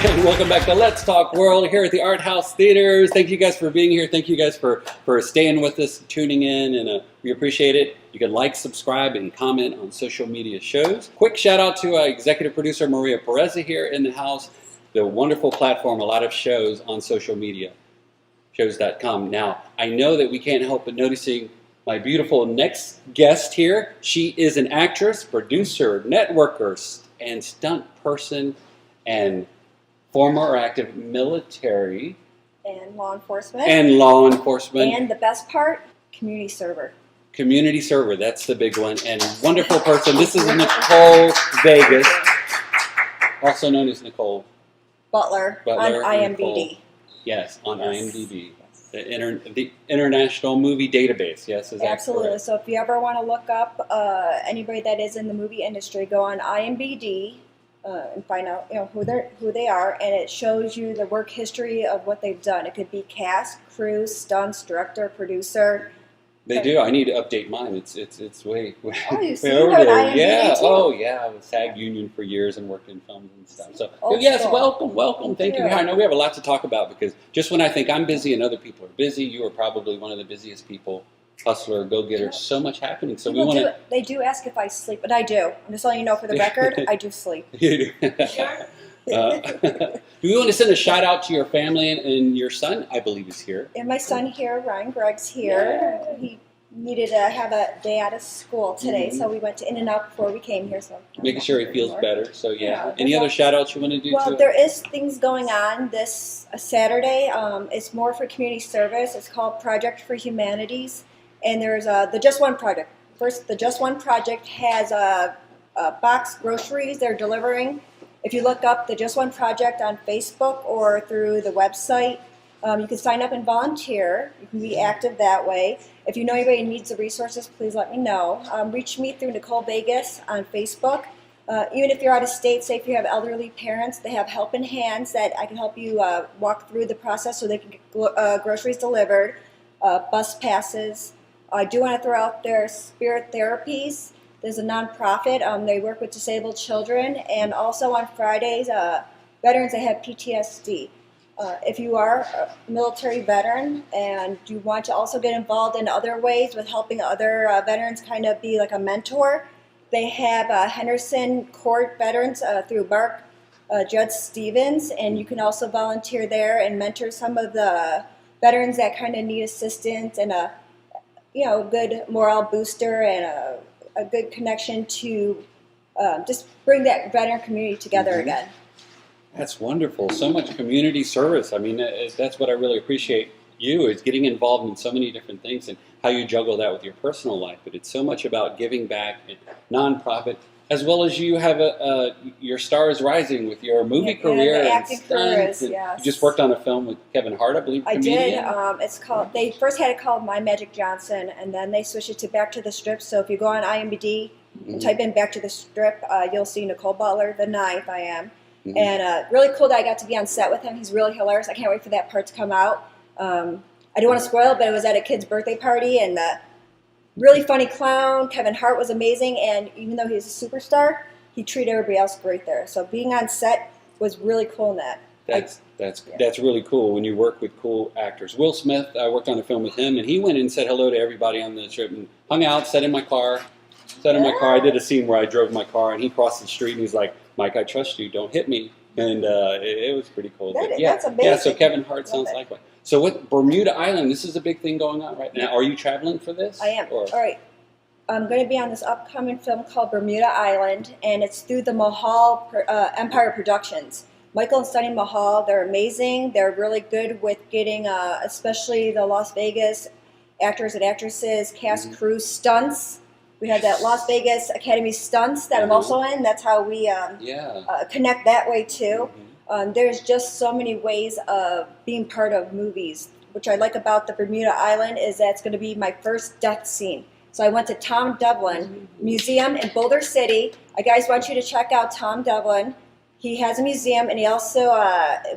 And welcome back to Let's Talk World here at the Art House Theaters. Thank you guys for being here. Thank you guys for staying with us, tuning in, and we appreciate it. You can like, subscribe, and comment on social media shows. Quick shout out to executive producer Maria Pureza here in the house. The wonderful platform, a lot of shows on social media, shows.com. Now, I know that we can't help but noticing my beautiful next guest here. She is an actress, producer, networker, and stunt person, and former or active military. And law enforcement. And law enforcement. And the best part, community server. Community server, that's the big one. And wonderful person. This is Nicole Vegas, also known as Nicole Butler on IMDb. Nicole. Yes, on IMDb. Yes. The International Movie Database. Yes, is that absolutely correct? So if you ever want to look up anybody that is in the movie industry, go on IMDb. And find out who they are, and it shows you the work history of what they've done. It could be cast, crew, stunts, director, producer. They do. I need to update mine. It's way Oh, you see, way over there. Yeah. Too? Oh yeah. I was SAG union for years and worked in films and stuff. So oh, yes, cool. welcome. Thank you. I know we have a lot to talk about because just when I think I'm busy and other people are busy, you are probably one of the busiest people. Hustler, go-getter, yeah. So much happening. So people we want to. They do ask if I sleep, but I do. I'm just letting you know for the record, I do sleep. You do. Sure. Do we want to send a shout out to your family and your son? I believe is here. And my son here, Ryan Gregg's here. Yeah. He needed to have a day out of school today, so we went to In-N-Out before we came here. So making sure he feels better. So yeah. Any other shout outs you want to do? Well, there is things going on this Saturday. It's more for community service. It's called Project for Humanities. And there's the Just One Project. First, the Just One Project has box groceries they're delivering. If you look up the Just One Project on Facebook or through the website, you can sign up and volunteer. You can be active that way. If you know anybody who needs the resources, please let me know. Reach me through Nicole Vegas on Facebook. Even if you're out of state, say if you have elderly parents, they have helping hands that I can help you walk through the process so they can get groceries delivered, bus passes. I do want to throw out their Spirit Therapies. There's a nonprofit. They work with disabled children. And also on Fridays, veterans that have PTSD. If you are a military veteran and you want to also get involved in other ways with helping other veterans kind of be like a mentor, they have Henderson Court Veterans through Mark Judge Stevens. And you can also volunteer there and mentor some of the veterans that kind of need assistance and a good morale booster and a good connection to just bring that veteran community together again. That's wonderful. So much community service. I mean, that's what I really appreciate you is getting involved in so many different things and how you juggle that with your personal life. But it's so much about giving back and nonprofit, as well as you have your star is rising with your movie career and acting careers. Yes. You just worked on a film with Kevin Hart, I believe. I did. It's called. They first had it called My Magic Johnson, and then they switched it to Back to the Strip. So if you go on IMDb and type in Back to the Strip, you'll see Nicole Butler, the ninth. I am, and really cool that I got to be on set with him. He's really hilarious. I can't wait for that part to come out. I don't want to spoil it, but it was at a kid's birthday party, and really funny clown. Kevin Hart was amazing, and even though he's a superstar, he treated everybody else great there. So being on set was really cool in that. That's really cool when you work with cool actors. Will Smith, I worked on a film with him, and he went and said hello to everybody on the trip and hung out, sat in my car. I did a scene where I drove my car, and he crossed the street, and he's like, "Mike, I trust you. Don't hit me." And it was pretty cool. That's amazing. Yeah, so Kevin Hart sounds like one. So what, Bermuda Island, this is a big thing going on right now. Are you traveling for this? I am. All right. I'm going to be on this upcoming film called Bermuda Island, and it's through the Mahal Empire Productions. Michael and Sonny Mahal, they're amazing. They're really good with getting, especially the Las Vegas actors and actresses, cast, crew, stunts. We have that Las Vegas Academy Stunts that I'm also in. That's how we connect that way too. There's just so many ways of being part of movies. Which I like about the Bermuda Island is that it's going to be my first death scene. So I went to Tom Devlin Museum in Boulder City. I guys want you to check out Tom Devlin. He has a museum, and he also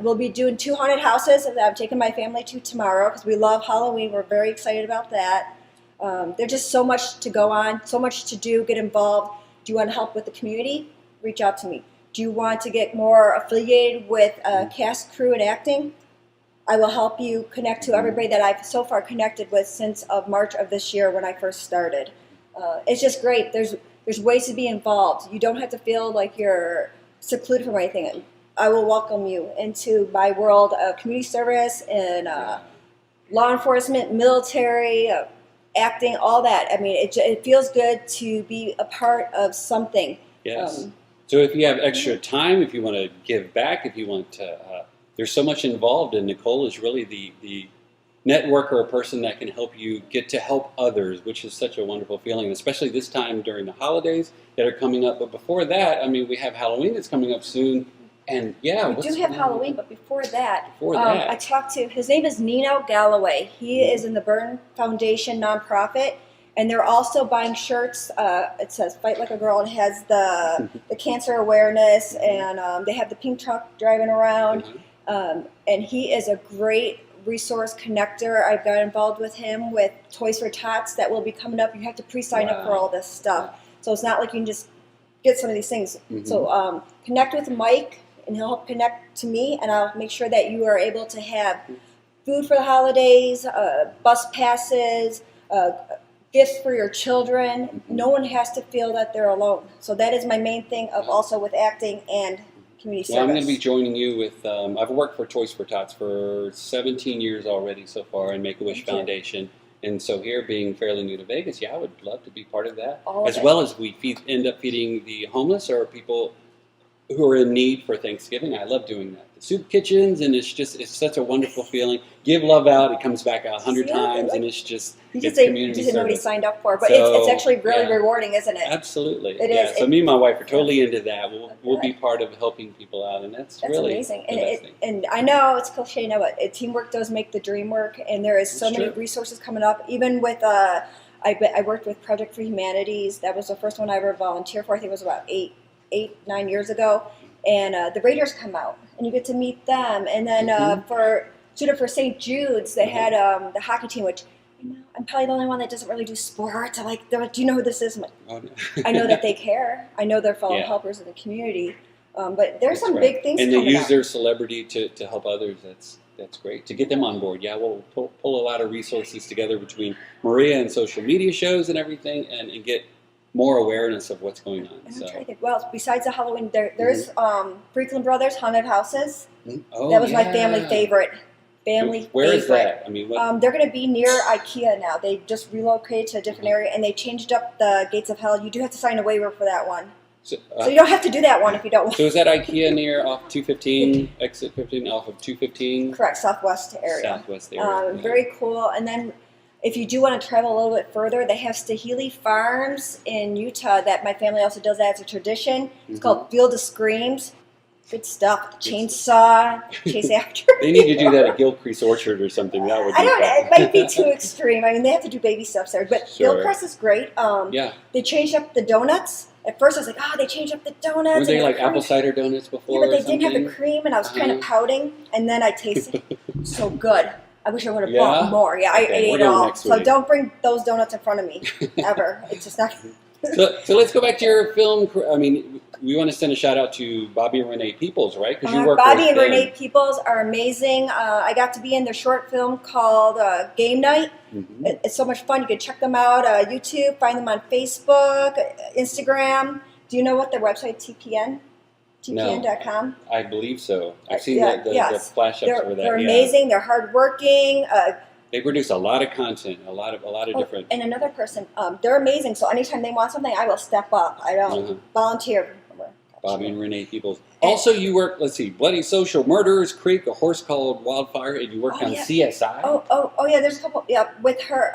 will be doing 2 haunted houses that I'm taking my family to tomorrow because we love Halloween. We're very excited about that. There's just so much to go on, so much to do, get involved. Do you want to help with the community? Reach out to me. Do you want to get more affiliated with cast, crew, and acting? I will help you connect to everybody that I've so far connected with since of March of this year when I first started. It's just great. There's ways to be involved. You don't have to feel like you're secluded from anything. I will welcome you into my world of community service and law enforcement, military, acting, all that. I mean, it feels good to be a part of something. Yes. So if you have extra time, if you want to give back, if you want to, there's so much involved, and Nicole is really the networker, a person that can help you get to help others, which is such a wonderful feeling, especially this time during the holidays that are coming up. But before that, I mean, we have Halloween that's coming up soon. And yeah, we do have Halloween, but before that, I talked to, his name is Nino Galloway. He is in the Burn Foundation nonprofit, and they're also buying shirts. It says "Fight Like a Girl" and it has the cancer awareness, and they have the pink truck driving around. And he is a great resource connector. I've got involved with him with Toys for Tots that will be coming up. You have to pre-sign up for all this stuff, so it's not like you can just get some of these things. So connect with Mike, and he'll help connect to me, and I'll make sure that you are able to have food for the holidays, bus passes, gifts for your children. No one has to feel that they're alone. So that is my main thing of also with acting and community service. Well, I'm going to be joining you with, I've worked for Toys for Tots for 17 years already so far in Make-A-Wish Foundation. And so here, being fairly new to Vegas, I would love to be part of that. As well as we end up feeding the homeless or people who are in need for Thanksgiving. I love doing that. The soup kitchens, and it's such a wonderful feeling. Give love out, it comes back 100 times, and it's just community service. Nobody signed up for it, but it's actually really rewarding, isn't it? Absolutely. It is. So me and my wife are totally into that. We'll be part of helping people out, and that's really amazing. The best thing. And I know it's cliche now, but teamwork does make the dream work, and there is so many resources coming up. Even with I worked with Project for Humanities. That was the first one I ever volunteered for. I think it was about 9 years ago. And the Raiders come out, and you get to meet them. And then for St. Jude's, they had the hockey team, which I'm probably the only one that doesn't really do sports. I'm like, do you know who this is? I'm like, oh, no. I know that they care. I know they're fellow helpers in the community. But there's some big things and coming they use up. their celebrity to help others. That's great. To get them on board. Yeah, we'll pull a lot of resources together between Maria and social media shows and everything, and get more awareness of what's going on. I'm trying to think. Well, besides the Halloween, there's Freakland Brothers Haunted Houses. Oh, that was my family favorite. Where is that? I mean, they're going to be near IKEA now. They just relocated to a different area, and they changed up the Gates of Hell. You do have to sign a waiver for that one. So you don't have to do that one if you don't want. So is that IKEA near off 215, exit 15, off of 215? Correct, southwest area. Southwest area. Very cool. And then if you do want to travel a little bit further, they have Stahili Farms in Utah that my family also does that as a tradition. It's called Field of Screams. Good stuff. Chainsaw, chase after. They need to do that at Gilcrease Orchard or something. That would be it might be too extreme. I mean, they have to do baby steps there. But Gilcrease is great. They changed up the donuts. At first, I was like, they changed up the donuts. Were they like apple cider donuts before? Yeah, but they didn't have the cream, and I was kind of pouting. And then I tasted so good. I wish I would have bought more. Yeah, I ate it all. So don't bring those donuts in front of me, ever. It's just not... So let's go back to your film. I mean, we want to send a shout out to Bobby and Renee Peoples, right? Because you work Bobby and Renee Peoples are amazing. I got to be in their short film called Game Night. It's so much fun. You can check them out on YouTube, find them on Facebook, Instagram. Do you know what their website, TPN? TPN.com? No, I believe so. I've seen the flash ups for that. They're amazing. They're hardworking. They produce a lot of content, a lot of different. And another person, they're amazing. So anytime they want something, I will step up. I don't volunteer. Bobby and Renee Peoples. Also, you work. Let's see, Bloody Social, Murderers Creek, A Horse Called Wildfire, and you worked on CSI. Oh yeah. There's a couple. Yeah, with her.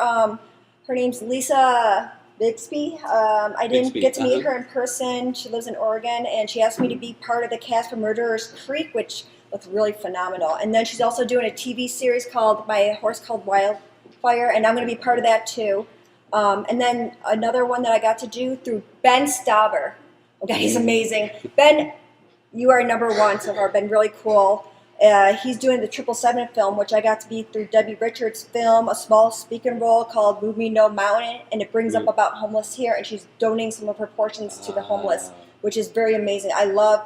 Her name's Lisa Bixby. I didn't get to meet her in person. She lives in Oregon, and she asked me to be part of the cast for Murderers Creek, which looks really phenomenal. And then she's also doing a TV series called My Horse Called Wildfire, and I'm going to be part of that too. And then another one that I got to do through Ben Stauber. Okay, he's amazing. Ben, you are number one so far. Been really cool. He's doing the 777 film, which I got to be through Debbie Richards' film, a small speaking role called Move Me No Mountain, and it brings up about homeless here, and she's donating some of her portions to the homeless, which is very amazing. I love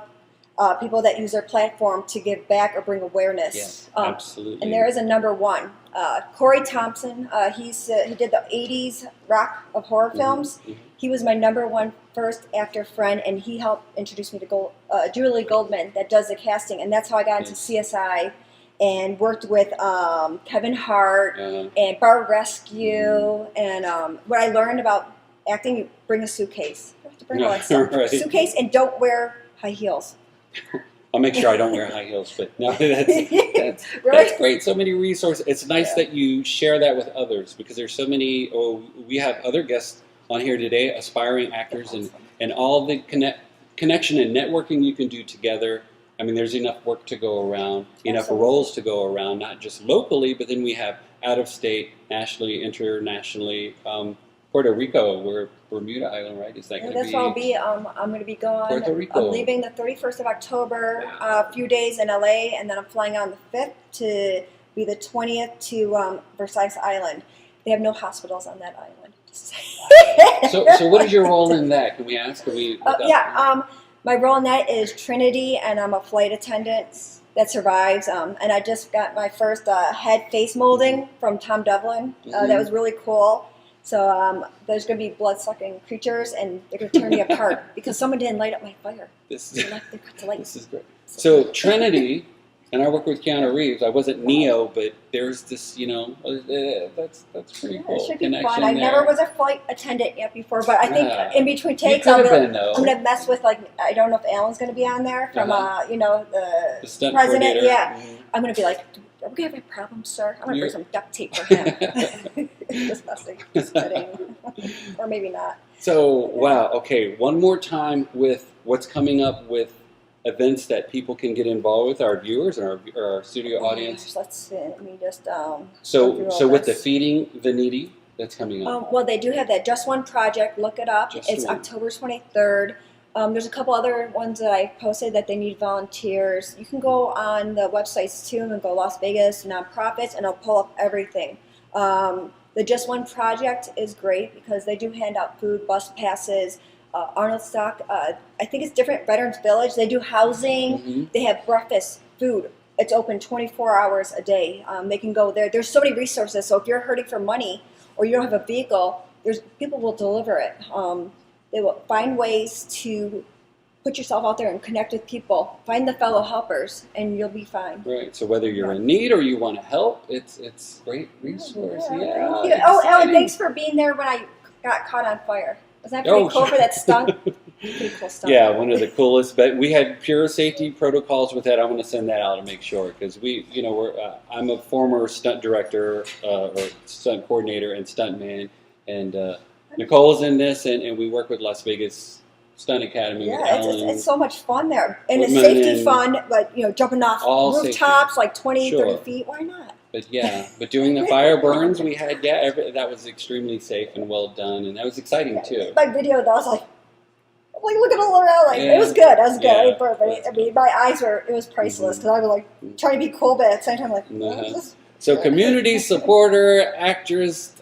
people that use their platform to give back or bring awareness. Yes, absolutely. And there is a number one. Corey Thompson, he did the 80s rock of horror films. Mm-hmm. He was my number one first actor friend, and he helped introduce me to Julie Goldman that does the casting, and that's how I got into CSI and worked with Kevin Hart and Bar Rescue. And what I learned about acting, you bring a suitcase. You have to bring all that stuff. Right. Suitcase, and don't wear high heels. I'll make sure I don't wear high heels, but no, that's Right? that's great. So many resources. It's nice that you share that with others, because there's so many. We have other guests on here today, aspiring actors, and all the connection and networking you can do together. I mean, there's enough work to go around, enough roles to go around, not just locally, but then we have out of state, nationally, internationally. Puerto Rico, we're Bermuda Island, right? Is that going to be? That's where I'll be. I'm going to be going. Puerto Rico. I'm leaving the 31st of October, a few days in LA, and then I'm flying on the 5th to be the 20th to Versailles Island. They have no hospitals on that island. So what is your role in that? Can we ask? My role in that is Trinity, and I'm a flight attendant that survives. And I just got my first head face molding from Tom Devlin. That was really cool. So there's going to be blood-sucking creatures, and they're going to tear me apart because someone didn't light up my fire. This is great. So Trinity, and I work with Keanu Reeves. I wasn't Neo, but there's this, that's pretty cool. It should be connection fun. I never was a flight attendant yet before, but I think in between takes, I'm going to mess with, I don't know if Alan's going to be on there from, the stunt president. coordinator. Yeah. I'm going to be like, are we going to have a problem, sir? I'm going to bring some duct tape for him. Disgusting. Just kidding. Or maybe not. So, wow. Okay, one more time with what's coming up with events that people can get involved with, our viewers and our studio audience. Let's see. Let me just. So with the Feeding the Needy, that's coming up. Well, they do have that Just One project. Look it up. It's October 23rd. There's a couple other ones that I posted that they need volunteers. You can go on the websites too and go Las Vegas nonprofits, and it'll pull up everything. The Just One project is great because they do hand out food, bus passes. Arnold Stock, I think it's different. Veterans Village, they do housing. They have breakfast, food. It's open 24 hours a day. They can go there. There's so many resources. So if you're hurting for money or you don't have a vehicle, people will deliver it. They will find ways to put yourself out there and connect with people. Find the fellow helpers, and you'll be fine. Right. So whether you're in need or you want to help, it's great resource. Thank you. Oh, Ellen, thanks for being there when I got caught on fire. Was that pretty cool for that stunt? Pretty cool stunt. Yeah, one of the coolest. But we had pure safety protocols with that. I want to send that out to make sure, because I'm a former stunt director or stunt coordinator and stuntman, and Nicole's in this, and we work with Las Vegas Stunt Academy. Yeah, with Ellen. it's so much fun there, and it's safety fun. Like jumping off rooftops, like 20, 30 feet. Why not? But doing the fire burns, we had that was extremely safe and well done, and that was exciting too. My video, I was like looking all around, it was good. That was good. I mean, my eyes it was priceless because I was like trying to be cool, but at the same time, So community supporter, actress,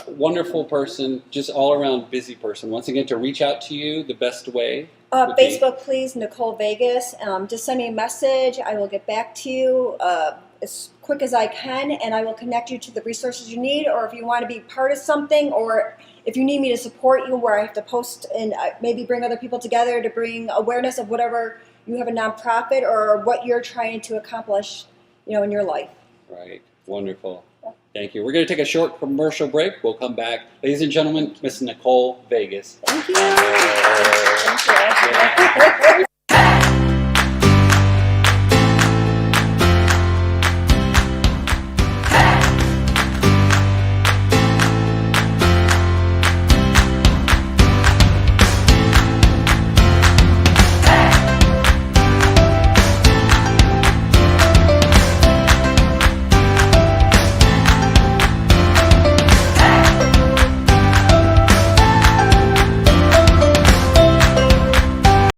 wonderful person, just all around busy person. Once again, to reach out to you, the best way. Facebook, please, Nicole Vegas. Just send me a message. I will get back to you as quick as I can, and I will connect you to the resources you need, or if you want to be part of something, or if you need me to support you where I have to post and maybe bring other people together to bring awareness of whatever you have a nonprofit or what you're trying to accomplish, in your life. Right. Wonderful. Thank you. We're going to take a short commercial break. We'll come back. Ladies and gentlemen, Miss Nicole Vegas. Thank you. Thank you.